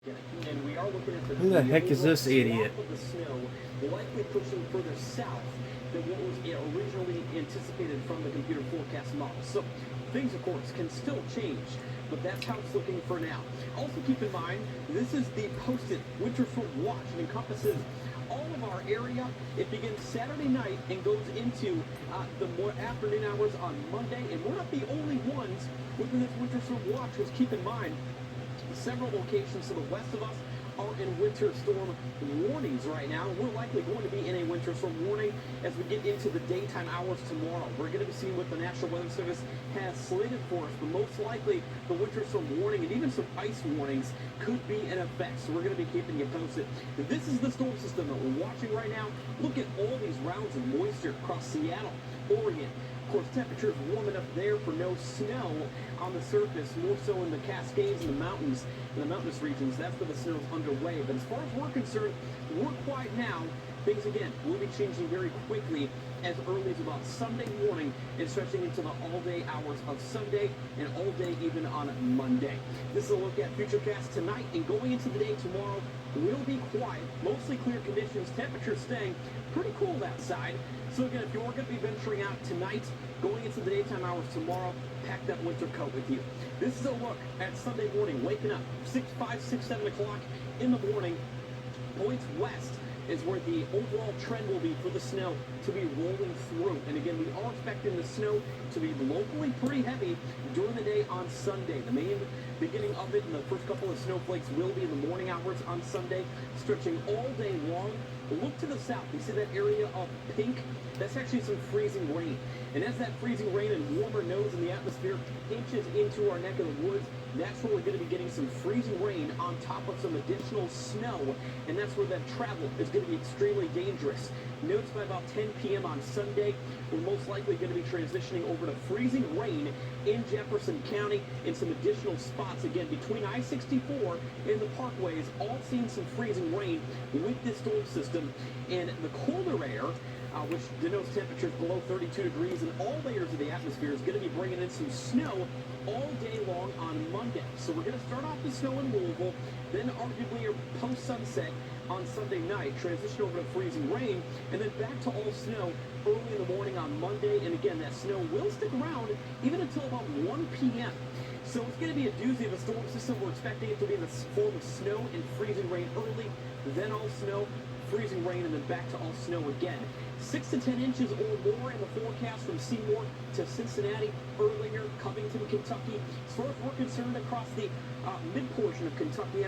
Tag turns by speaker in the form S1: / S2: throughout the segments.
S1: And we are looking at
S2: Who the heck is this idiot?
S1: Of the snow likely pushing further south than what was originally anticipated from the computer forecast model. So things, of course, can still change, but that's how it's looking for now. Also keep in mind, this is the posted winter storm watch. It encompasses all of our area. It begins Saturday night and goes into the more afternoon hours on Monday. And we're not the only ones within this winter storm watch, because keep in mind, several locations to the west of us are in winter storm warnings right now. We're likely going to be in a winter storm warning as we get into the daytime hours tomorrow. We're going to be seeing what the National Weather Service has slated for us, but most likely the winter storm warning and even some ice warnings could be in effect. So we're going to be keeping you posted. This is the storm system that we're watching right now. Look at all these rounds of moisture across Seattle, Oregon. Of course, temperatures warm enough there for no snow on the surface, more so in the Cascades and the mountains, in the mountainous regions. That's where the snow is underway. But as far as we're concerned, we're quiet now. Things, again, will be changing very quickly as early as about Sunday morning and stretching into the all-day hours of Sunday and all day even on Monday. This is a look at Futurecast tonight, and going into the day tomorrow will be quiet, mostly clear conditions, temperatures staying pretty cool outside. So again, if you're going to be venturing out tonight, going into the daytime hours tomorrow, pack that winter coat with you. This is a look at Sunday morning, waking up 5, 6, 7 o'clock in the morning. Points west is where the overall trend will be for the snow to be rolling through. And again, we are expecting the snow to be locally pretty heavy during the day on Sunday. The main beginning of it and the first couple of snowflakes will be in the morning hours on Sunday, stretching all day long. Look to the south. You see that area of pink? That's actually some freezing rain. And as that freezing rain and warmer nose in the atmosphere inches into our neck of the woods, that's where we're going to be getting some freezing rain on top of some additional snow. And that's where that travel is going to be extremely dangerous. Notes by about 10 p.m. on Sunday, we're most likely going to be transitioning over to freezing rain in Jefferson County in some additional spots, again, between I-64 and the parkways, all seeing some freezing rain with this storm system. And the colder air, which denotes temperatures below 32 degrees in all layers of the atmosphere, is going to be bringing in some snow all day long on Monday. So we're going to start off the snow in Louisville, then arguably post-sunset on Sunday night, transition over to freezing rain, and then back to all snow early in the morning on Monday. And again, that snow will stick around even until about 1 p.m. So it's going to be a doozy of a storm system. We're expecting it to be in the form of snow and freezing rain early, then all snow, freezing rain, and then back to all snow again. 6 to 10 inches or more in the forecast from Seymour to Cincinnati, Erlanger, Covington, Kentucky. As far as we're concerned, across the mid-portion of Kentucky,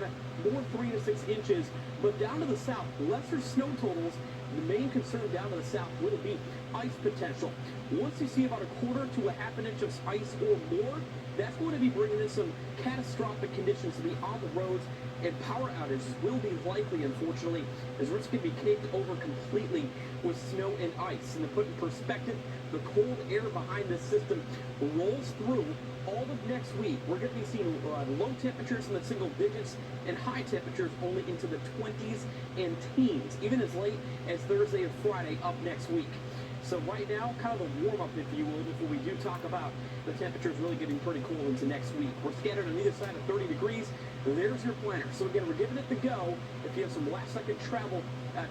S1: more 3 to 6 inches. But down to the south, lesser snow totals. The main concern down to the south will be ice potential. Once you see about a quarter to a half an inch of ice or more, that's going to be bringing in some catastrophic conditions to be on the roads, and power outages will be likely, unfortunately, as roads can be caked over completely with snow and ice. And to put in perspective, the cold air behind this system rolls through all of next week. We're going to be seeing low temperatures in the single digits and high temperatures only into the 20s and teens, even as late as Thursday and Friday up next week. So right now, kind of a warm-up, if you will, before we do talk about the temperatures really getting pretty cool into next week. We're scattered on either side of 30 degrees. There's your planner. So again, we're giving it the go. If you have some last-second travel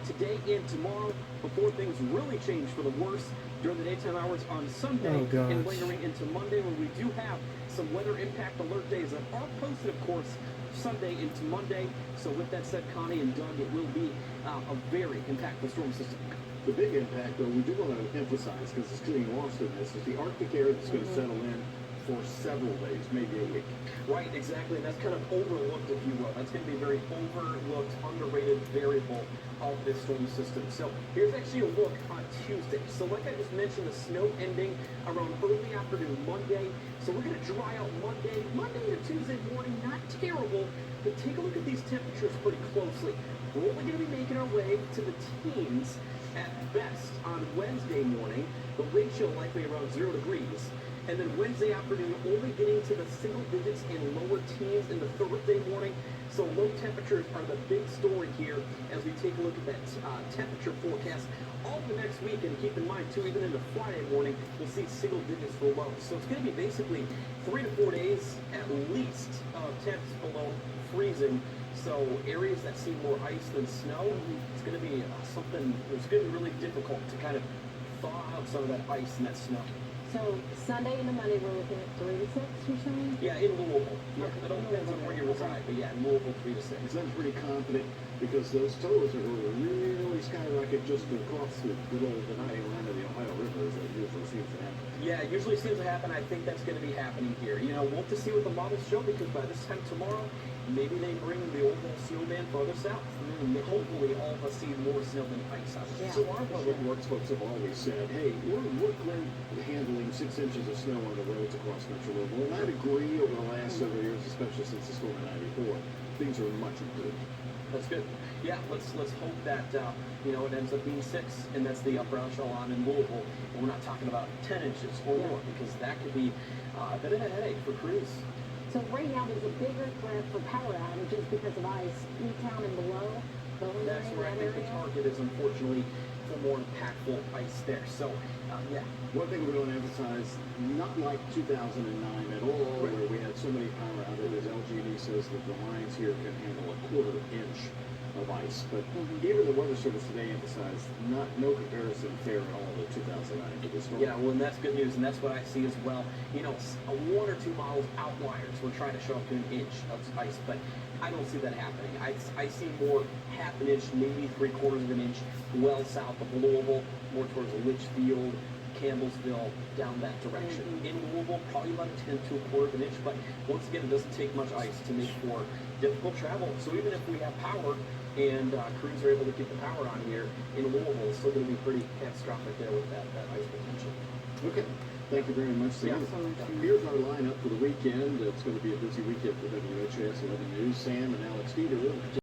S1: today and tomorrow before things really change for the worse during the daytime hours on Sunday and lingering into Monday, where we do have some weather impact alert days that are posted, of course, Sunday into Monday. So with that said, Connie and Doug, it will be a very impactful storm system.
S3: The big impact, though, we do want to emphasize, because it's getting lost in this, is the Arctic air that's going to settle in for several days, maybe a week.
S1: Right, exactly, and that's kind of overlooked, if you will. That's going to be a very overlooked, underrated variable of this storm system. So here's actually a look on Tuesday. So like I just mentioned, the snow ending around early afternoon Monday. So we're going to dry out Monday to Tuesday morning, not terrible, but take a look at these temperatures pretty closely. We're only going to be making our way to the teens at best on Wednesday morning, the wind chill likely around 0 degrees. And then Wednesday afternoon, only getting to the single digits and lower teens in the Thursday morning. So low temperatures are the big story here as we take a look at that temperature forecast all the next week. And keep in mind, too, even into Friday morning, we'll see single digits for lows. So it's going to be basically 3 to 4 days at least of temps below freezing So areas that see more ice than snow, it's going to be something. It's going to be really difficult to kind of thaw out some of that ice and that snow.
S2: So Sunday into Monday, we're looking at 3 to 6, you're saying?
S1: Yeah, in Louisville. Yeah,
S2: Okay.
S1: it all depends on where you reside, but yeah, in Louisville, 3 to 6.
S3: Because I'm pretty confident because those totals are going to really skyrocket just across the good old dividing line of the Ohio River, as it usually seems to happen.
S1: Yeah, it usually seems to happen. I think that's going to be happening here. You know, we'll have to see what the models show because by this time tomorrow, maybe they bring the overall snowman further south. Hopefully, all of us see more snow than ice out there.
S2: Yeah.
S3: So our public works folks have always said, hey, we're glad handling 6 inches of snow on the roads across Metro Louisville. And I'd agree over the last several years, especially since the storm in '94, things are much improved.
S1: That's good. Yeah, let's hope that you know, it ends up being 6, and that's the upper echelon in Louisville. And we're not talking about 10 inches or more because that could be a bit of a headache for crews.
S2: So right now, there's a bigger threat for power outages because of ice. E-Town and below, Bowling
S1: That's
S2: Green,
S1: where I
S2: that
S1: think the
S2: area.
S1: target is, unfortunately, for more impactful ice there. So, yeah.
S3: One thing we're going to emphasize, not like 2009 at all,
S1: Right.
S3: where we had so many power outages. LG&E says that the lines here can handle a 1/4 inch of ice. But even the Weather Service today emphasized no comparison fair at all to 2009 to this storm.
S1: Yeah, well, and that's good news, and that's what I see as well. You know, a 1 or 2 models outliers. We're trying to show up to an inch of ice, but I don't see that happening. I see more 1/2 inch, maybe 3/4 of an inch, well south of Louisville, more towards Litchfield, Campbellsville, down that direction. In Louisville, probably about a 1/10 to 1/4 of an inch, but once again, it doesn't take much ice to make for difficult travel. So even if we have power and crews are able to get the power on here in Louisville, it's still going to be pretty catastrophic there with that ice potential.
S3: Okay. Thank you very much, Sam.
S1: Yeah.
S3: Here's our lineup for the weekend. It's going to be a busy weekend for WHAS 11 News. Sam and Alex Dieter.